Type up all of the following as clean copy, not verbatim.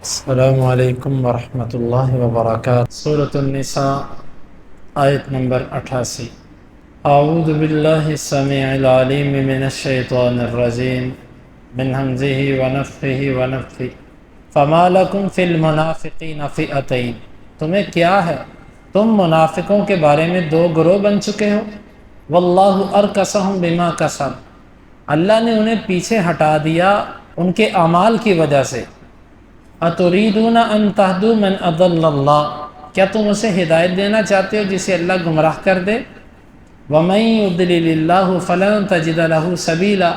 السلام علیکم ورحمۃ اللہ وبرکاتہ۔ سورۃ النساء آیت نمبر 88۔ اعوذ باللہ السمیع العلیم من الشیطان الرجیم من ہمزہ ونفخہ ونفثہ فما لکم فی المنافقین فئتین، تمہیں کیا ہے، تم منافقوں کے بارے میں دو گروہ بن چکے ہو۔ واللہ ارکسہم بما کسب، اللہ نے انہیں پیچھے ہٹا دیا ان کے اعمال کی وجہ سے۔ اتریدون ان تہدوا من اضل اللہ، کیا تم اسے ہدایت دینا چاہتے ہو جسے اللہ گمراہ کر دے۔ ومن یضلل اللہ فلن تجد له سبیلا،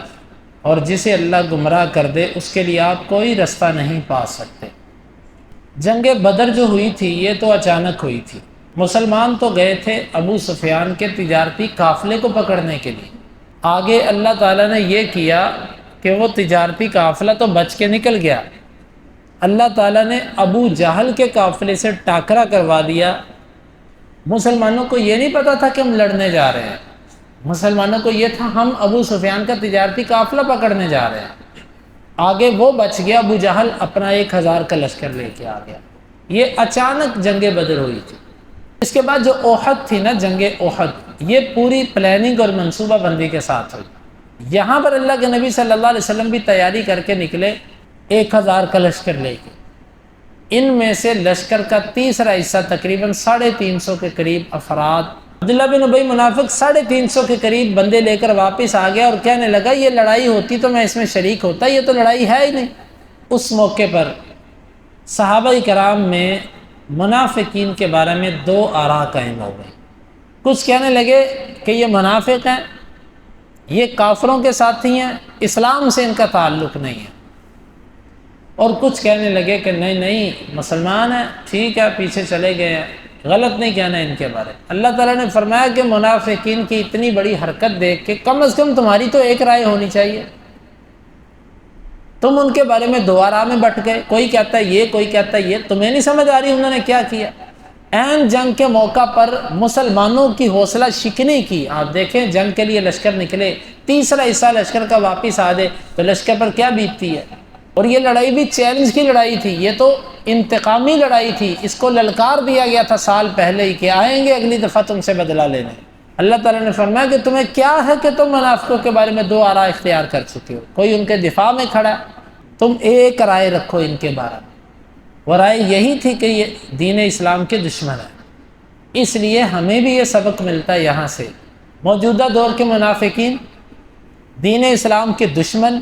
اور جسے اللہ گمراہ کر دے اس کے لیے آپ کوئی رستہ نہیں پا سکتے۔ جنگ بدر جو ہوئی تھی یہ تو اچانک ہوئی تھی، مسلمان تو گئے تھے ابو سفیان کے تجارتی قافلے کو پکڑنے کے لیے۔ آگے اللہ تعالیٰ نے یہ کیا کہ وہ تجارتی قافلہ تو بچ کے نکل گیا، اللہ تعالیٰ نے ابو جہل کے قافلے سے ٹاکرا کروا دیا۔ مسلمانوں کو یہ نہیں پتا تھا کہ ہم لڑنے جا رہے ہیں، مسلمانوں کو یہ تھا ہم ابو سفیان کا تجارتی قافلہ پکڑنے جا رہے ہیں۔ آگے وہ بچ گیا، ابو جہل اپنا 1000 کا لشکر لے کے آ گیا۔ یہ اچانک جنگ بدر ہوئی تھی۔ اس کے بعد جو احد تھی نا، جنگ احد، یہ پوری پلاننگ اور منصوبہ بندی کے ساتھ ہوئی۔ یہاں پر اللہ کے نبی صلی اللہ علیہ وسلم بھی تیاری کر کے نکلے 1000 کا لشکر لے کے۔ ان میں سے لشکر کا تیسرا حصہ تقریباً 350 کے قریب افراد، عبداللہ بن ابی منافق 350 کے قریب بندے لے کر واپس آ گیا اور کہنے لگا یہ لڑائی ہوتی تو میں اس میں شریک ہوتا، یہ تو لڑائی ہے ہی نہیں۔ اس موقع پر صحابہ کرام میں منافقین کے بارے میں 2 آراء قائم ہو گئی۔ کچھ کہنے لگے کہ یہ منافق ہیں، یہ کافروں کے ساتھی ہیں، اسلام سے ان کا تعلق نہیں ہے، اور کچھ کہنے لگے کہ نہیں مسلمان ہیں، ٹھیک ہے پیچھے چلے گئے ہیں، غلط نہیں کہنا ان کے بارے۔ اللہ تعالیٰ نے فرمایا کہ منافقین کی اتنی بڑی حرکت دیکھ کے کم از کم تمہاری تو ایک رائے ہونی چاہیے۔ تم ان کے بارے میں 2 آراء میں بٹ گئے، کوئی کہتا ہے یہ، کوئی کہتا ہے یہ، تمہیں نہیں سمجھ آ رہی انہوں نے کیا کیا۔ عین جنگ کے موقع پر مسلمانوں کی حوصلہ شکنی کی۔ آپ دیکھیں جنگ کے لیے لشکر نکلے، تیسرا حصہ لشکر کا واپس آ جائے تو لشکر پر کیا بیتتی ہے۔ اور یہ لڑائی بھی چیلنج کی لڑائی تھی، یہ تو انتقامی لڑائی تھی، اس کو للکار دیا گیا تھا سال پہلے ہی کہ آئیں گے اگلی دفعہ تم سے بدلہ لینے۔ اللہ تعالیٰ نے فرمایا کہ تمہیں کیا ہے کہ تم منافقوں کے بارے میں 2 آراء اختیار کر چکے ہو، کوئی ان کے دفاع میں کھڑا ہے، تم ایک رائے رکھو ان کے بارے میں۔ وہ رائے یہی تھی کہ یہ دین اسلام کے دشمن ہے۔ اس لیے ہمیں بھی یہ سبق ملتا ہے یہاں سے، موجودہ دور کے منافقین دین اسلام کے دشمن،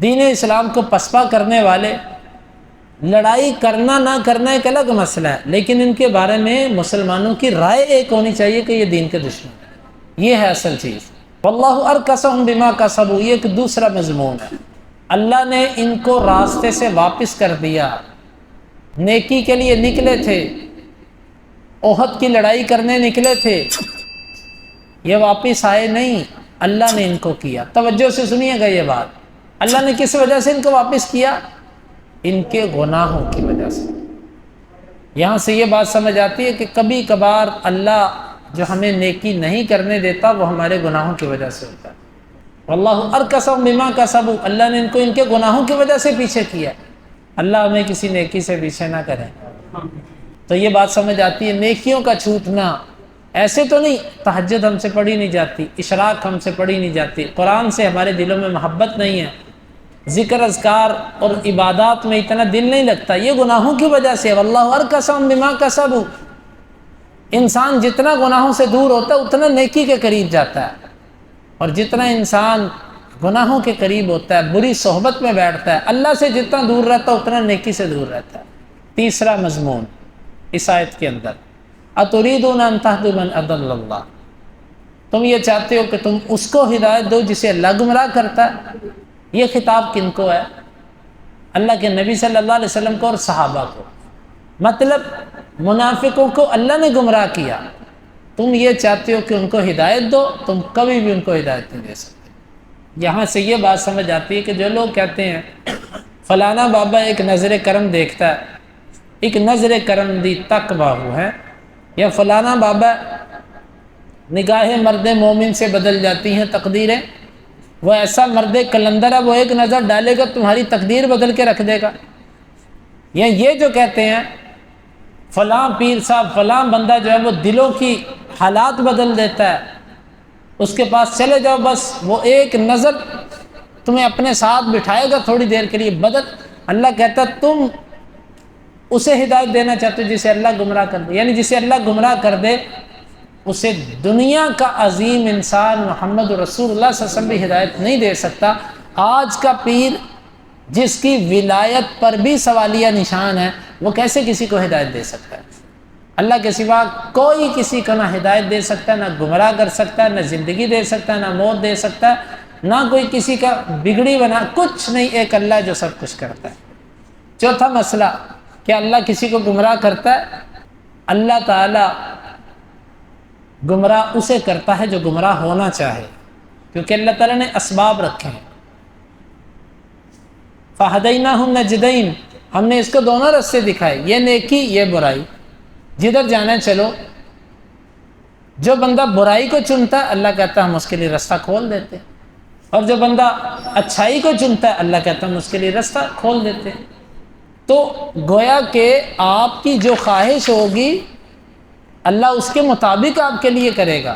دین اسلام کو پسپا کرنے والے، لڑائی کرنا نہ کرنا ایک الگ مسئلہ ہے، لیکن ان کے بارے میں مسلمانوں کی رائے ایک ہونی چاہیے کہ یہ دین کے دشمن ہے، یہ ہے اصل چیز۔ واللہ ارکسہم بما کسبوا، یہ ایک دوسرا مضمون ہے۔ اللہ نے ان کو راستے سے واپس کر دیا، نیکی کے لیے نکلے تھے، احد کی لڑائی کرنے نکلے تھے، یہ واپس آئے نہیں، اللہ نے ان کو کیا۔ توجہ سے سنیے گا یہ بات، اللہ نے کس وجہ سے ان کو واپس کیا؟ ان کے گناہوں کی وجہ سے۔ یہاں سے یہ بات سمجھ آتی ہے کہ کبھی کبھار اللہ جو ہمیں نیکی نہیں کرنے دیتا وہ ہمارے گناہوں کی وجہ سے ہوتا ہے۔ واللہ ارکسہم بما کسبوا، اللہ نے ان کو ان کے گناہوں کی وجہ سے پیچھے کیا۔ اللہ ہمیں کسی نیکی سے پیچھے نہ کرے۔ تو یہ بات سمجھ آتی ہے نیکیوں کا چھوٹنا، ایسے تو نہیں تہجد ہم سے پڑھی نہیں جاتی، اشراق ہم سے پڑھی نہیں جاتی، قرآن سے ہمارے دلوں میں محبت نہیں ہے، ذکر اذکار اور عبادات میں اتنا دل نہیں لگتا، یہ گناہوں کی وجہ سے۔ واللہ ارکسہم بما کسبوا، انسان جتنا گناہوں سے دور ہوتا ہے اتنا نیکی کے قریب جاتا ہے، اور جتنا انسان گناہوں کے قریب ہوتا ہے، بری صحبت میں بیٹھتا ہے، اللہ سے جتنا دور رہتا ہے اتنا نیکی سے دور رہتا ہے۔ تیسرا مضمون اس آیت کے اندر، اتریدون ان تہدوا من اضل اللہ، تم یہ چاہتے ہو کہ تم اس کو ہدایت دو جسے اللہ گمراہ کرتا ہے۔ یہ خطاب کن کو ہے؟ اللہ کے نبی صلی اللہ علیہ وسلم کو اور صحابہ کو۔ مطلب منافقوں کو اللہ نے گمراہ کیا، تم یہ چاہتے ہو کہ ان کو ہدایت دو، تم کبھی بھی ان کو ہدایت نہیں دے سکتے۔ یہاں سے یہ بات سمجھ آتی ہے کہ جو لوگ کہتے ہیں فلانا بابا ایک نظر کرم دیکھتا ہے، ایک نظر کرم دی تک باہو ہے، یا فلانا بابا نگاہ مرد مومن سے بدل جاتی ہیں تقدیریں، وہ ایسا مرد کلندر ہے، وہ ایک نظر ڈالے گا تمہاری تقدیر بدل کے رکھ دے گا۔ یا یہ جو کہتے ہیں فلاں پیر صاحب فلاں بندہ جو ہے وہ دلوں کی حالات بدل دیتا ہے، اس کے پاس چلے جاؤ، بس وہ ایک نظر تمہیں اپنے ساتھ بٹھائے گا تھوڑی دیر کے لیے، بدل۔ اللہ کہتا ہے تم اسے ہدایت دینا چاہتے ہو جسے اللہ گمراہ کر دے، یعنی جسے اللہ گمراہ کر دے اسے دنیا کا عظیم انسان محمد رسول اللہ صلی اللہ علیہ وسلم بھی ہدایت نہیں دے سکتا۔ آج کا پیر جس کی ولایت پر بھی سوالیہ نشان ہے، وہ کیسے کسی کو ہدایت دے سکتا ہے؟ اللہ کے سوا کوئی کسی کو نہ ہدایت دے سکتا ہے، نہ گمراہ کر سکتا ہے، نہ زندگی دے سکتا ہے، نہ موت دے سکتا ہے، نہ کوئی کسی کا بگڑی بنا، کچھ نہیں، ایک اللہ جو سب کچھ کرتا ہے۔ چوتھا مسئلہ، کیا اللہ کسی کو گمراہ کرتا ہے؟ اللہ تعالیٰ گمراہ اسے کرتا ہے جو گمراہ ہونا چاہے، کیونکہ اللہ تعالیٰ نے اسباب رکھے ہیں۔ فَهَدَيْنَاهُ النَّجْدَيْنِ، ہم نے اس کو دونوں رستے دکھائے، یہ نیکی یہ برائی، جدھر جانا ہے چلو۔ جو بندہ برائی کو چنتا ہے اللہ کہتا ہے ہم اس کے لیے رستہ کھول دیتے ہیں، اور جو بندہ اچھائی کو چنتا ہے اللہ کہتا ہے ہم اس کے لیے رستہ کھول دیتے ہیں۔ تو گویا کہ آپ کی جو خواہش ہوگی اللہ اس کے مطابق آپ کے لیے کرے گا۔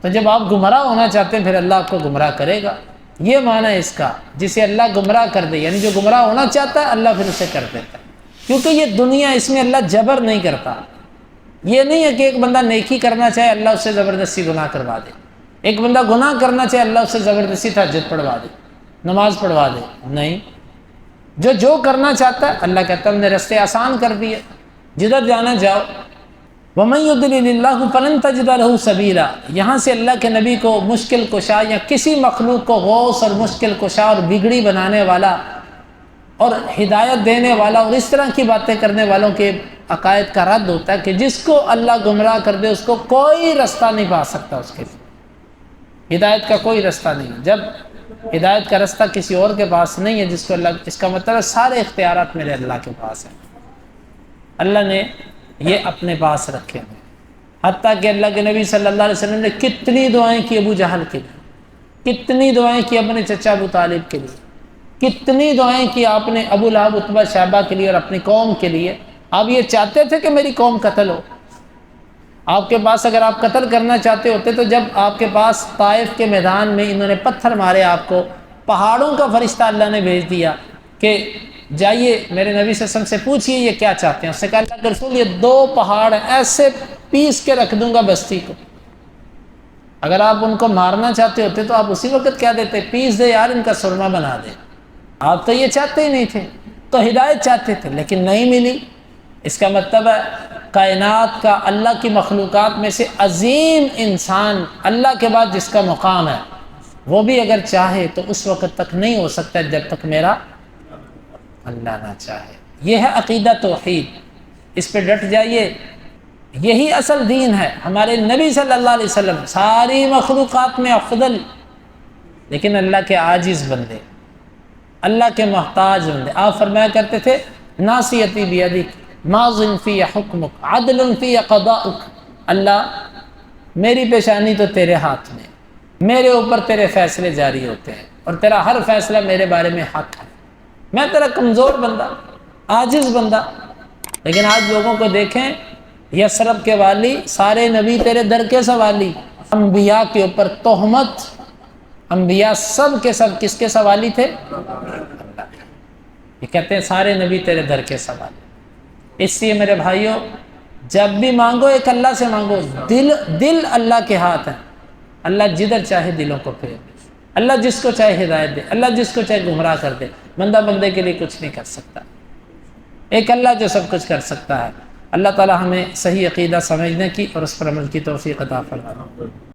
تو جب آپ گمراہ ہونا چاہتے ہیں پھر اللہ آپ کو گمراہ کرے گا، یہ معنی ہے اس کا۔ جسے اللہ گمراہ کر دے، یعنی جو گمراہ ہونا چاہتا ہے اللہ پھر اسے کر دیتا ہے، کیونکہ یہ دنیا، اس میں اللہ جبر نہیں کرتا۔ یہ نہیں ہے کہ ایک بندہ نیکی کرنا چاہے اللہ اس سے زبردستی گناہ کروا دے، ایک بندہ گناہ کرنا چاہے اللہ اس سے زبردستی تہجد پڑھوا دے، نماز پڑھوا دے، نہیں۔ جو کرنا چاہتا ہے اللہ کہتا ہے ہم نے رستے آسان کر دیے، جدھر جانا جاؤ۔ وَمَن يُضْلِلِ اللَّهُ فَلَن تَجِدَ لَهُ سَبِيلًا، یہاں سے اللہ کے نبی کو مشکل کشا یا کسی مخلوق کو غوث اور مشکل کشا اور بگڑی بنانے والا اور ہدایت دینے والا اور اس طرح کی باتیں کرنے والوں کے عقائد کا رد ہوتا ہے کہ جس کو اللہ گمراہ کر دے اس کو کوئی رستہ نہیں پا سکتا، اس کے لیے ہدایت کا کوئی رستہ نہیں۔ جب ہدایت کا رستہ کسی اور کے پاس نہیں ہے جس کو اللہ، اس کا مطلب ہے سارے اختیارات میرے اللہ کے پاس ہیں، اللہ نے یہ اپنے پاس رکھے ہیں۔ حتیٰ کہ اللہ کے نبی صلی اللہ علیہ وسلم نے کتنی دعائیں کی ابو جہل کے لیے، کتنی دعائیں کی اپنے چچا ابو طالب کے لیے، کتنی دعائیں کی آپ نے ابو لہب عتبہ شیبہ کے لیے اور اپنی قوم کے لیے۔ آپ یہ چاہتے تھے کہ میری قوم قتل ہو؟ آپ کے پاس اگر آپ قتل کرنا چاہتے ہوتے تو جب آپ کے پاس طائف کے میدان میں انہوں نے پتھر مارے، آپ کو پہاڑوں کا فرشتہ اللہ نے بھیج دیا کہ جائیے میرے نبی صلی اللہ علیہ وسلم سے پوچھئے یہ کیا چاہتے ہیں۔ اس نے کہا اللہ کے رسول یہ 2 پہاڑ ایسے پیس کے رکھ دوں گا بستی کو، اگر آپ ان کو مارنا چاہتے ہوتے تو آپ اسی وقت کیا دیتے، پیس دے یار ان کا سرما بنا دے۔ آپ تو یہ چاہتے ہی نہیں تھے، تو ہدایت چاہتے تھے لیکن نہیں ملی۔ اس کا مطلب ہے کائنات کا، اللہ کی مخلوقات میں سے عظیم انسان اللہ کے بعد جس کا مقام ہے، وہ بھی اگر چاہے تو اس وقت تک نہیں ہو سکتا جب تک میرا اللہ نہ چاہے۔ یہ ہے عقیدہ توحید، اس پہ ڈٹ جائیے، یہی اصل دین ہے۔ ہمارے نبی صلی اللہ علیہ وسلم ساری مخلوقات میں افضل، لیکن اللہ کے عاجز بندے، اللہ کے محتاج بندے۔ آپ فرمایا کرتے تھے ناصیتی بیدک ماض فی حکمک عدل فی قضاؤک، اللہ میری پیشانی تو تیرے ہاتھ میں، میرے اوپر تیرے فیصلے جاری ہوتے ہیں اور تیرا ہر فیصلہ میرے بارے میں حق ہے۔ میں تیرا کمزور بندہ، عاجز بندہ، لیکن آج لوگوں کو دیکھیں، یثرب کے والی، سارے نبی تیرے در کے سوالی، انبیاء کے اوپر تہمت، انبیاء سب کے سب کس کے سوالی تھے؟ اللہ کے۔ یہ کہتے ہیں سارے نبی تیرے در کے سوالی۔ اس لیے میرے بھائیوں جب بھی مانگو ایک اللہ سے مانگو، دل اللہ کے ہاتھ ہے، اللہ جدھر چاہے دلوں کو پھیر دے، اللہ جس کو چاہے ہدایت دے، اللہ جس کو چاہے گمراہ کر دے، بندہ بندے کے لیے کچھ نہیں کر سکتا، ایک اللہ جو سب کچھ کر سکتا ہے۔ اللہ تعالی ہمیں صحیح عقیدہ سمجھنے کی اور اس پر عمل کی توفیق عطا فرمائے۔